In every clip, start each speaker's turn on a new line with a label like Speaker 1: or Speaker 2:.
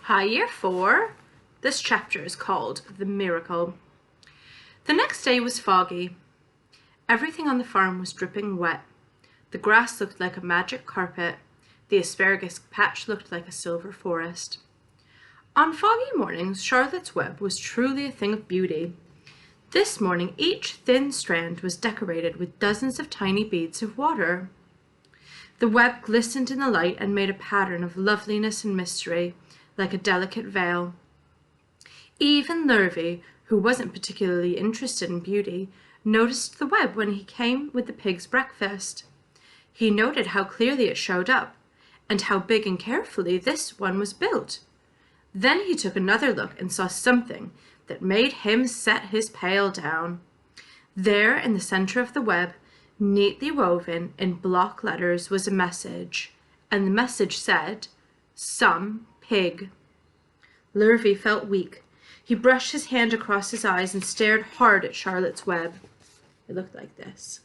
Speaker 1: Hi, Year 4. This chapter is called The Miracle. The next day was foggy. Everything on the farm was dripping wet. The grass looked like a magic carpet. The asparagus patch looked like a silver forest. On foggy mornings, Charlotte's web was truly a thing of beauty. This morning, each thin strand was decorated with dozens of tiny beads of water. The web glistened in the light and made a pattern of loveliness and mystery, like a delicate veil. Even Lurvy, who wasn't particularly interested in beauty, noticed the web when he came with the pig's breakfast. He noted how clearly it showed up, and how big and carefully this one was built. Then he took another look and saw something that made him set his pail down. There in the center of the web, neatly woven in block letters, was a message, and the message said, "Some pig." Lurvy felt weak. He brushed his hand across his eyes and stared hard at Charlotte's web. It looked like this.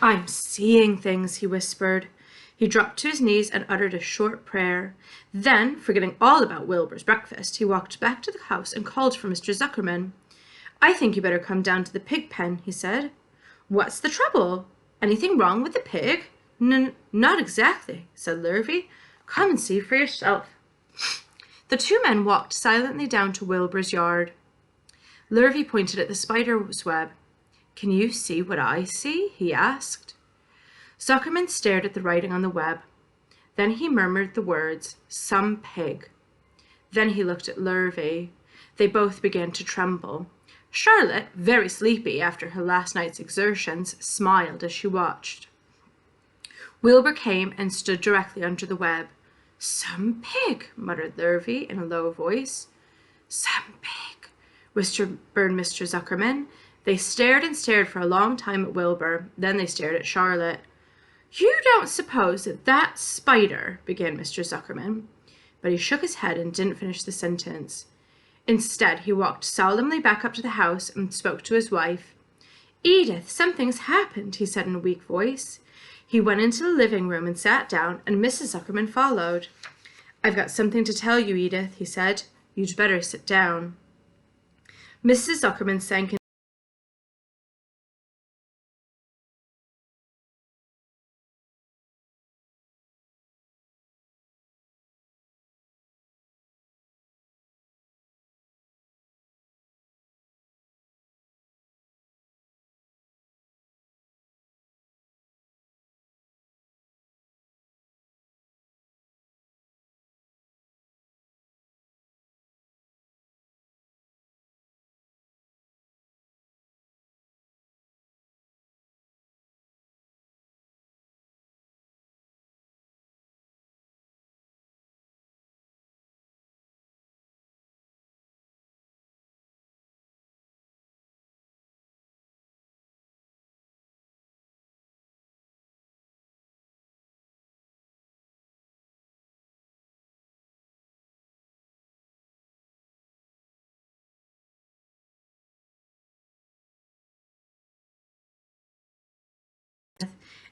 Speaker 1: "I'm seeing things," he whispered. He dropped to his knees and uttered a short prayer. Then, forgetting all about Wilbur's breakfast, he walked back to the house and called for Mr. Zuckerman. "I think you better come down to the pig pen," he said. "What's the trouble? Anything wrong with the pig?" Not exactly," said Lurvy. "Come and see for yourself." The two men walked silently down to Wilbur's yard. Lurvy pointed at the spider's web. "Can you see what I see?" he asked. Zuckerman stared at the writing on the web. Then he murmured the words, "Some pig." Then he looked at Lurvy. They both began to tremble. Charlotte, very sleepy after her last night's exertions, smiled as she watched. Wilbur came and stood directly under the web. "Some pig," muttered Lurvy in a low voice. "Some pig," whispered Mr. Zuckerman. They stared and stared for a long time at Wilbur. Then they stared at Charlotte. "You don't suppose that spider—" began Mr. Zuckerman, but he shook his head and didn't finish the sentence. Instead, he walked solemnly back up to the house and spoke to his wife. "Edith, something's happened," he said in a weak voice. He went into the living room and sat down, and Mrs. Zuckerman followed. "I've got something to tell you, Edith," he said. "You'd better sit down." Mrs. Zuckerman sank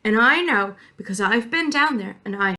Speaker 1: and I know because I've been down there and I